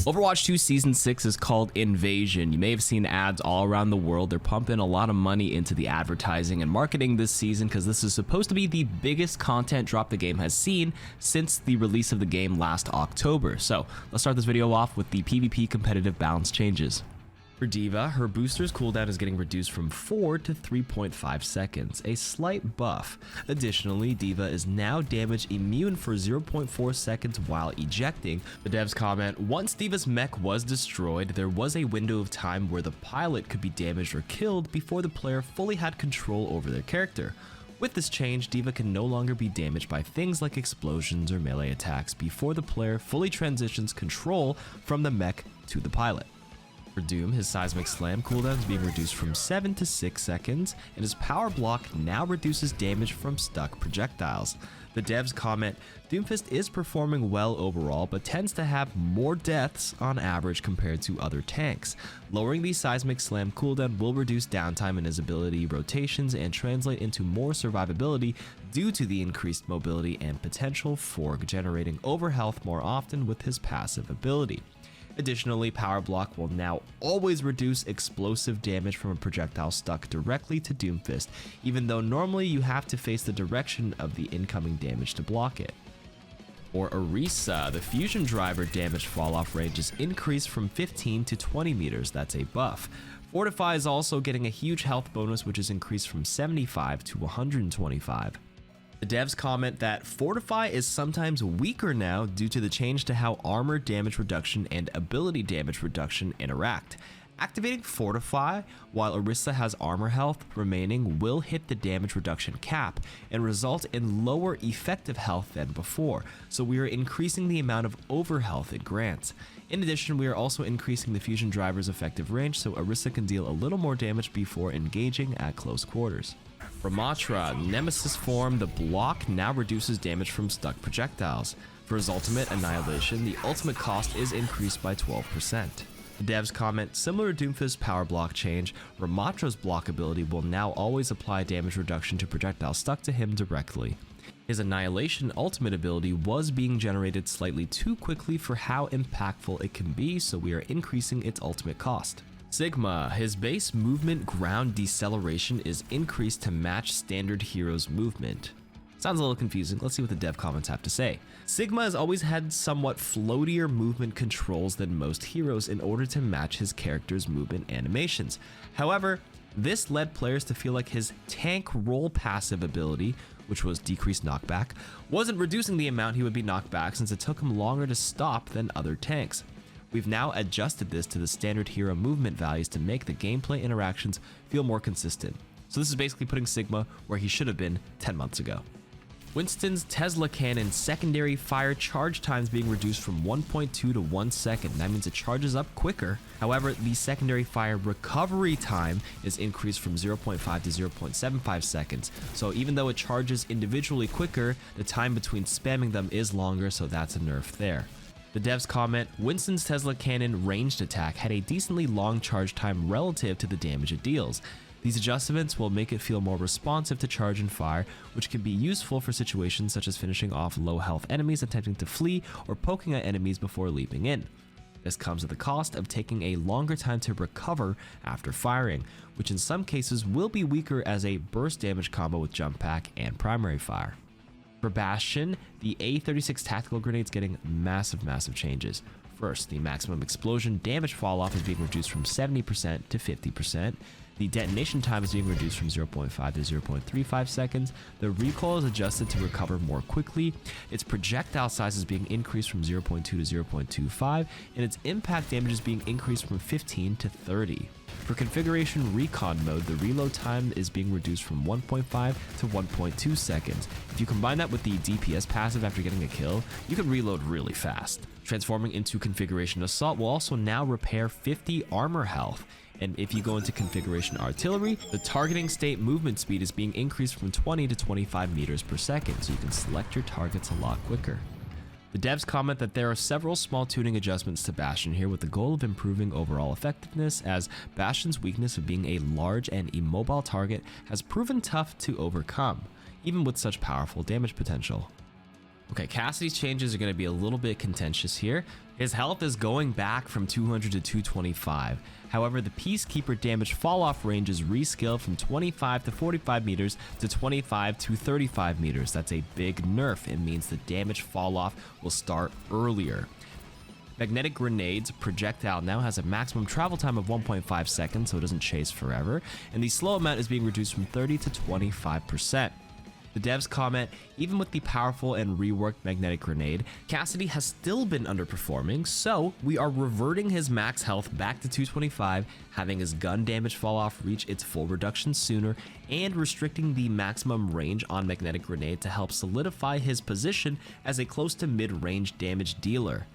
Overwatch 2 Season 6 is called Invasion. You may have seen ads all around the world. They're pumping a lot of money into the advertising and marketing this season because this is supposed to be the biggest content drop the game has seen since the release of the game last October. So let's start this video off with the PvP competitive balance changes. For D.Va, her booster's cooldown is getting reduced from 4 to 3.5 seconds, a slight buff. Additionally, D.Va is now damage immune for 0.4 seconds while ejecting. The devs comment, once D.Va's mech was destroyed, there was a window of time where the pilot could be damaged or killed before the player fully had control over their character. With this change, D.Va can no longer be damaged by things like explosions or melee attacks before the player fully transitions control from the mech to the pilot. For Doom, his seismic slam cooldown is being reduced from 7 to 6 seconds, and his power block now reduces damage from stuck projectiles. The devs comment, Doomfist is performing well overall, but tends to have more deaths on average compared to other tanks. Lowering the seismic slam cooldown will reduce downtime in his ability rotations and translate into more survivability due to the increased mobility and potential for generating overhealth more often with his passive ability. Additionally, Power Block will now always reduce explosive damage from a projectile stuck directly to Doomfist, even though normally you have to face the direction of the incoming damage to block it. For Orisa, the fusion driver damage falloff range is increased from 15 to 20 meters, that's a buff. Fortify is also getting a huge health bonus, which is increased from 75 to 125. The devs comment that Fortify is sometimes weaker now due to the change to how armor damage reduction and ability damage reduction interact. Activating Fortify while Orisa has armor health remaining will hit the damage reduction cap and result in lower effective health than before, so we are increasing the amount of overhealth it grants. In addition, we are also increasing the fusion driver's effective range so Orisa can deal a little more damage before engaging at close quarters. Ramattra, Nemesis form, the block now reduces damage from stuck projectiles. For his ultimate, Annihilation, the ultimate cost is increased by 12%. The devs comment, similar to Doomfist's power block change, Ramattra's block ability will now always apply damage reduction to projectiles stuck to him directly. His Annihilation ultimate ability was being generated slightly too quickly for how impactful it can be, so we are increasing its ultimate cost. Sigma, his base movement ground deceleration is increased to match standard heroes' movement. Sounds a little confusing, let's see what the dev comments have to say. Sigma has always had somewhat floatier movement controls than most heroes in order to match his character's movement animations. However, this led players to feel like his tank roll passive ability, which was decreased knockback, wasn't reducing the amount he would be knocked back since it took him longer to stop than other tanks. We've now adjusted this to the standard hero movement values to make the gameplay interactions feel more consistent. So this is basically putting Sigma where he should have been 10 months ago. Winston's Tesla Cannon secondary fire charge times being reduced from 1.2 to 1 second. That means it charges up quicker. However, the secondary fire recovery time is increased from 0.5 to 0.75 seconds. So even though it charges individually quicker, the time between spamming them is longer, so that's a nerf there. The devs comment, Winston's Tesla Cannon ranged attack had a decently long charge time relative to the damage it deals. These adjustments will make it feel more responsive to charge and fire, which can be useful for situations such as finishing off low health enemies attempting to flee or poking at enemies before leaping in. This comes at the cost of taking a longer time to recover after firing, which in some cases will be weaker as a burst damage combo with jump pack and primary fire. For Bastion, the A36 tactical grenade's getting massive changes. First, the maximum explosion damage falloff is being reduced from 70% to 50%. The detonation time is being reduced from 0.5 to 0.35 seconds. The recoil is adjusted to recover more quickly. Its projectile size is being increased from 0.2 to 0.25, and its impact damage is being increased from 15 to 30. For configuration recon mode, the reload time is being reduced from 1.5 to 1.2 seconds. If you combine that with the DPS passive after getting a kill, you can reload really fast. Transforming into configuration assault will also now repair 50 armor health. And if you go into configuration artillery, the targeting state movement speed is being increased from 20 to 25 meters per second, so you can select your targets a lot quicker. The devs comment that there are several small tuning adjustments to Bastion here with the goal of improving overall effectiveness, as Bastion's weakness of being a large and immobile target has proven tough to overcome, even with such powerful damage potential. Okay, Cassidy's changes are going to be a little bit contentious here. His health is going back from 200 to 225. However, the Peacekeeper damage fall-off range is rescaled from 25 to 45 meters to 25 to 35 meters. That's a big nerf. It means the damage fall-off will start earlier. Magnetic Grenade's projectile now has a maximum travel time of 1.5 seconds, so it doesn't chase forever, and the slow amount is being reduced from 30 to 25%. The devs comment, even with the powerful and reworked Magnetic Grenade, Cassidy has still been underperforming, so we are reverting his max health back to 225, having his gun damage fall off reach its full reduction sooner, and restricting the maximum range on Magnetic Grenade to help solidify his position as a close to mid-range damage dealer.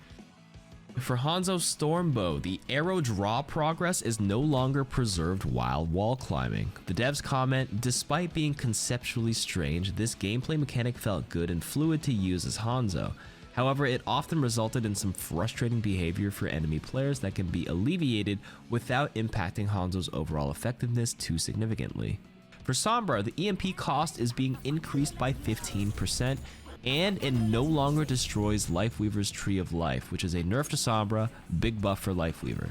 For Hanzo's Stormbow, the arrow draw progress is no longer preserved while wall climbing. The devs comment, despite being conceptually strange, this gameplay mechanic felt good and fluid to use as Hanzo. However, it often resulted in some frustrating behavior for enemy players that can be alleviated without impacting Hanzo's overall effectiveness too significantly. For Sombra, the EMP cost is being increased by 15%, and it no longer destroys Lifeweaver's Tree of Life, which is a nerf to Sombra, big buff for Lifeweaver.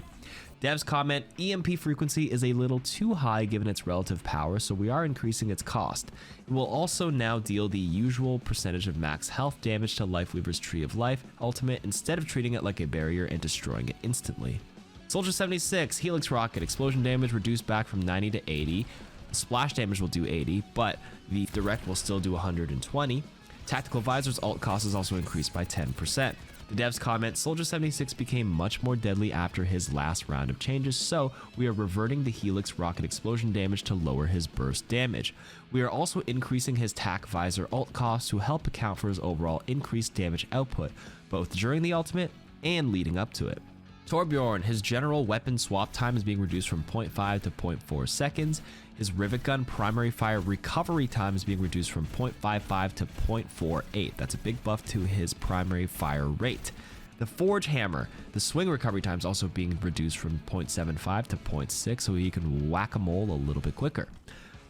Devs comment, EMP frequency is a little too high given its relative power, so we are increasing its cost. It will also now deal the usual percentage of max health damage to Lifeweaver's Tree of Life ultimate instead of treating it like a barrier and destroying it instantly. Soldier 76, Helix Rocket, explosion damage reduced back from 90 to 80. Splash damage will do 80, but the direct will still do 120. Tactical Visor's ult cost is also increased by 10%. The devs comment, Soldier 76 became much more deadly after his last round of changes, so we are reverting the Helix Rocket explosion damage to lower his burst damage. We are also increasing his Tac Visor ult cost to help account for his overall increased damage output, both during the ultimate and leading up to it. Torbjorn, his general weapon swap time is being reduced from 0.5 to 0.4 seconds. His Rivet Gun primary fire recovery time is being reduced from 0.55 to 0.48. That's a big buff to his primary fire rate. The Forge Hammer, the swing recovery time is also being reduced from 0.75 to 0.6 so he can whack-a-mole a little bit quicker.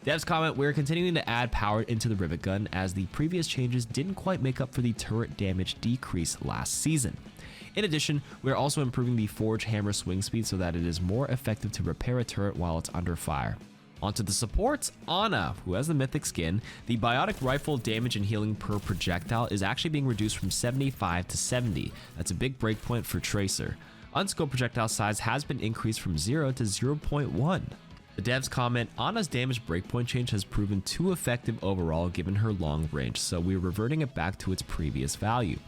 Devs comment, we're continuing to add power into the Rivet Gun as the previous changes didn't quite make up for the turret damage decrease last season. In addition, we are also improving the Forge Hammer swing speed so that it is more effective to repair a turret while it's under fire. Onto the supports, Ana, who has the mythic skin. The biotic rifle damage and healing per projectile is actually being reduced from 75 to 70. That's a big breakpoint for Tracer. Unscoped projectile size has been increased from 0 to 0.1. The devs comment, Ana's damage breakpoint change has proven too effective overall given her long range, so we're reverting it back to its previous value.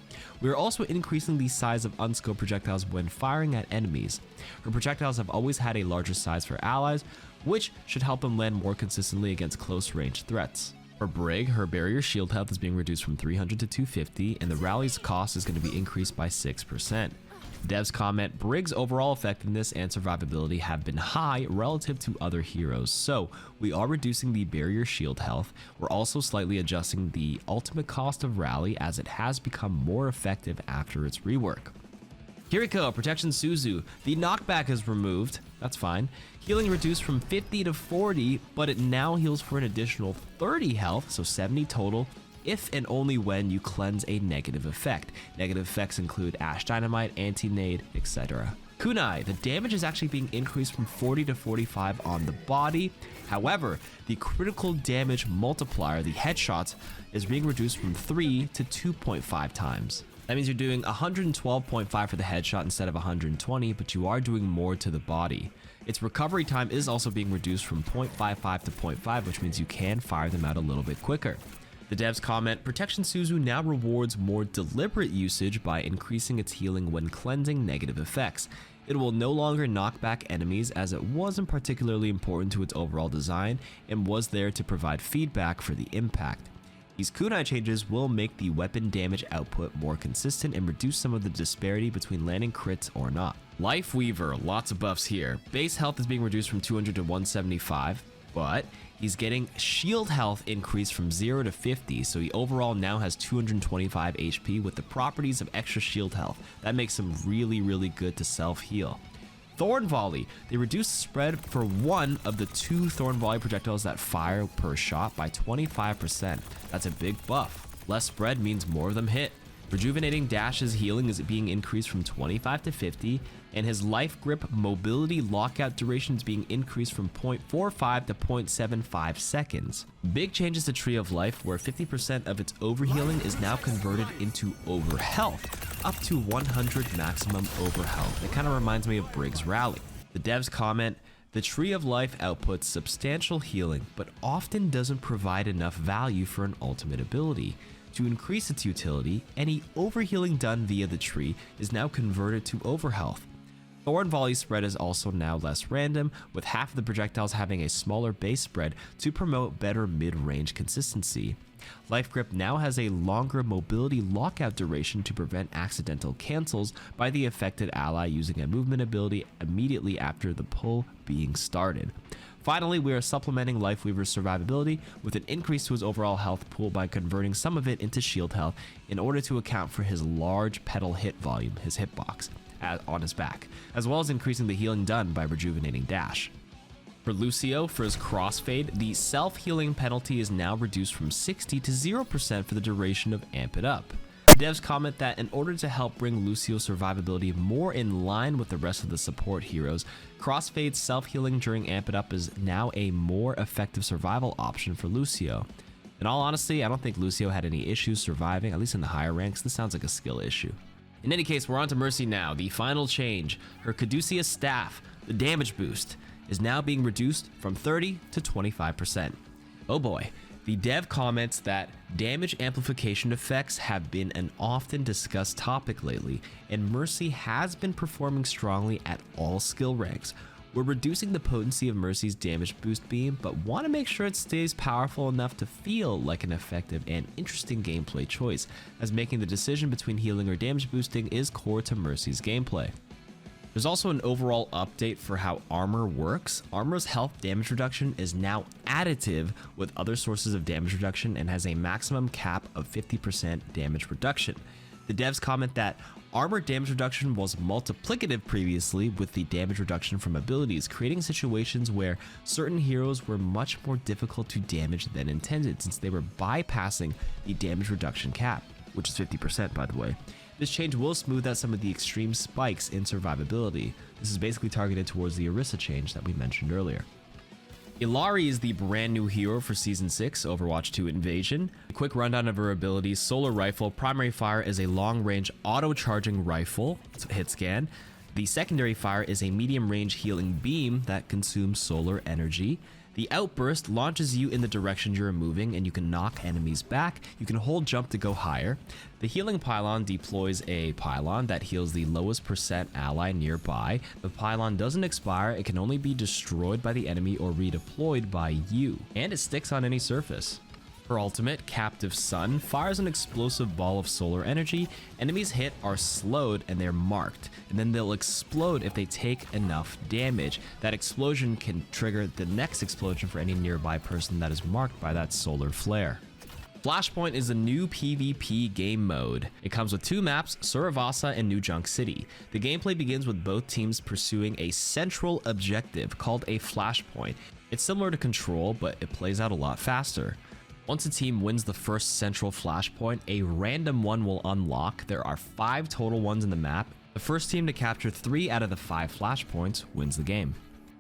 We are also increasing the size of unscoped projectiles when firing at enemies. Her projectiles have always had a larger size for allies, which should help them land more consistently against close range threats. For Brig, her barrier shield health is being reduced from 300 to 250, and the rally's cost is going to be increased by 6%. Devs comment, Brig's overall effectiveness and survivability have been high relative to other heroes, so we are reducing the barrier shield health. We're also slightly adjusting the ultimate cost of rally as it has become more effective after its rework. Kiriko, Protection Suzu, the knockback is removed, that's fine. Healing reduced from 50 to 40, but it now heals for an additional 30 health, so 70 total, if and only when you cleanse a negative effect. Negative effects include Ash Dynamite, Anti-Nade, etc. Kunai, the damage is actually being increased from 40 to 45 on the body. However, the critical damage multiplier, the headshots, is being reduced from 3 to 2.5 times. That means you're doing 112.5 for the headshot instead of 120, but you are doing more to the body. Its recovery time is also being reduced from 0.55 to 0.5, which means you can fire them out a little bit quicker. The devs comment, Protection Suzu now rewards more deliberate usage by increasing its healing when cleansing negative effects. It will no longer knock back enemies as it wasn't particularly important to its overall design and was there to provide feedback for the impact. These kunai changes will make the weapon damage output more consistent and reduce some of the disparity between landing crits or not. Lifeweaver, lots of buffs here. Base health is being reduced from 200 to 175. But he's getting shield health increased from 0 to 50, so he overall now has 225 HP with the properties of extra shield health. That makes him really, really good to self-heal. Thorn Volley, they reduce the spread for one of the 2 Thorn Volley projectiles that fire per shot by 25%. That's a big buff. Less spread means more of them hit. Rejuvenating Dash's healing is being increased from 25 to 50, and his life grip mobility lockout duration is being increased from 0.45 to 0.75 seconds. Big changes to Tree of Life, where 50% of its overhealing is now converted into overhealth, up to 100 maximum overhealth. It kind of reminds me of Briggs Rally. The devs comment, the Tree of Life outputs substantial healing, but often doesn't provide enough value for an ultimate ability. To increase its utility, any overhealing done via the tree is now converted to overhealth. Thorn Volley spread is also now less random, with half of the projectiles having a smaller base spread to promote better mid-range consistency. Life Grip now has a longer mobility lockout duration to prevent accidental cancels by the affected ally using a movement ability immediately after the pull being started. Finally, we are supplementing Lifeweaver's survivability with an increase to his overall health pool by converting some of it into shield health in order to account for his large pedal hit volume, his hitbox, on his back, as well as increasing the healing done by rejuvenating Dash. For Lucio, for his crossfade, the self-healing penalty is now reduced from 60 to 0% for the duration of Amp It Up. The devs comment that in order to help bring Lucio's survivability more in line with the rest of the support heroes, crossfade self-healing during Amp It Up is now a more effective survival option for Lucio. In all honesty, I don't think Lucio had any issues surviving, at least in the higher ranks. This sounds like a skill issue. In any case, we're on to Mercy now. The final change, her Caduceus staff, the damage boost, is now being reduced from 30 to 25%. Oh boy. The dev comments that damage amplification effects have been an often discussed topic lately, and Mercy has been performing strongly at all skill ranks. We're reducing the potency of Mercy's damage boost beam, but want to make sure it stays powerful enough to feel like an effective and interesting gameplay choice, as making the decision between healing or damage boosting is core to Mercy's gameplay. There's also an overall update for how armor works. Armor's health damage reduction is now additive with other sources of damage reduction and has a maximum cap of 50% damage reduction. The devs comment that armor damage reduction was multiplicative previously with the damage reduction from abilities, creating situations where certain heroes were much more difficult to damage than intended since they were bypassing the damage reduction cap, which is 50% by the way. This change will smooth out some of the extreme spikes in survivability. This is basically targeted towards the Orisa change that we mentioned earlier. Illari is the brand new hero for Season 6, Overwatch 2 Invasion. A quick rundown of her abilities: Solar Rifle. Primary fire is a long-range auto-charging rifle, hit scan. The secondary fire is a medium-range healing beam that consumes solar energy. The outburst launches you in the direction you're moving and you can knock enemies back. You can hold jump to go higher. The healing pylon deploys a pylon that heals the lowest percent ally nearby. The pylon doesn't expire, it can only be destroyed by the enemy or redeployed by you, and it sticks on any surface. Her ultimate, Captive Sun, fires an explosive ball of solar energy. Enemies hit are slowed and they're marked, and then they'll explode if they take enough damage. That explosion can trigger the next explosion for any nearby person that is marked by that solar flare. Flashpoint is a new PvP game mode. It comes with two maps, Suravasa and New Junk City. The gameplay begins with both teams pursuing a central objective called a Flashpoint. It's similar to Control, but it plays out a lot faster. Once a team wins the first central flashpoint, a random one will unlock. There are 5 total ones in the map. The first team to capture 3 out of the 5 flashpoints wins the game.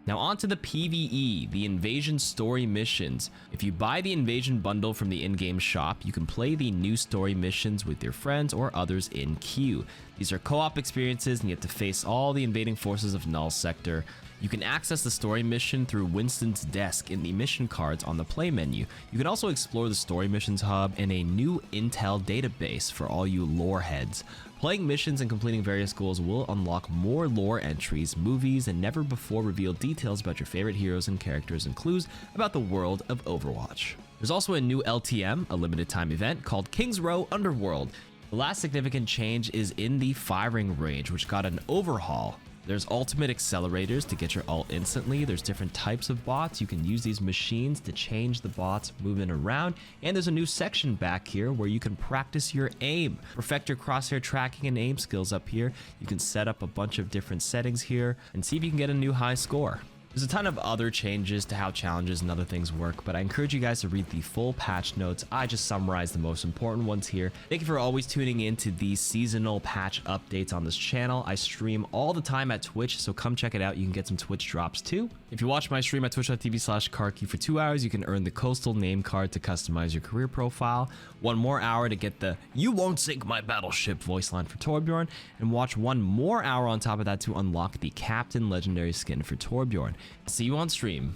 Now on to the PvE, the Invasion story missions. If you buy the Invasion bundle from the in-game shop, you can play the new story missions with your friends or others in queue. These are co-op experiences and you have to face all the invading forces of Null Sector. You can access the story mission through Winston's desk in the mission cards on the play menu. You can also explore the story missions hub and a new intel database for all you lore heads. Playing missions and completing various goals will unlock more lore entries, movies, and never before revealed details about your favorite heroes and characters and clues about the world of Overwatch. There's also a new LTM, a limited time event, called King's Row Underworld. The last significant change is in the firing range, which got an overhaul. There's ultimate accelerators to get your ult instantly. There's different types of bots. You can use these machines to change the bots moving around. And there's a new section back here where you can practice your aim. Perfect your crosshair tracking and aim skills up here. You can set up a bunch of different settings here and see if you can get a new high score. There's a ton of other changes to how challenges and other things work, but I encourage you guys to read the full patch notes. I just summarized the most important ones here. Thank you for always tuning in to these seasonal patch updates on this channel. I stream all the time at Twitch, so come check it out. You can get some Twitch drops too. If you watch my stream at twitch.tv/Karki for 2 hours, you can earn the Coastal name card to customize your career profile, 1 more hour to get the "You won't sink my battleship" voice line for Torbjorn, and watch 1 more hour on top of that to unlock the Captain Legendary skin for Torbjorn. See you on stream.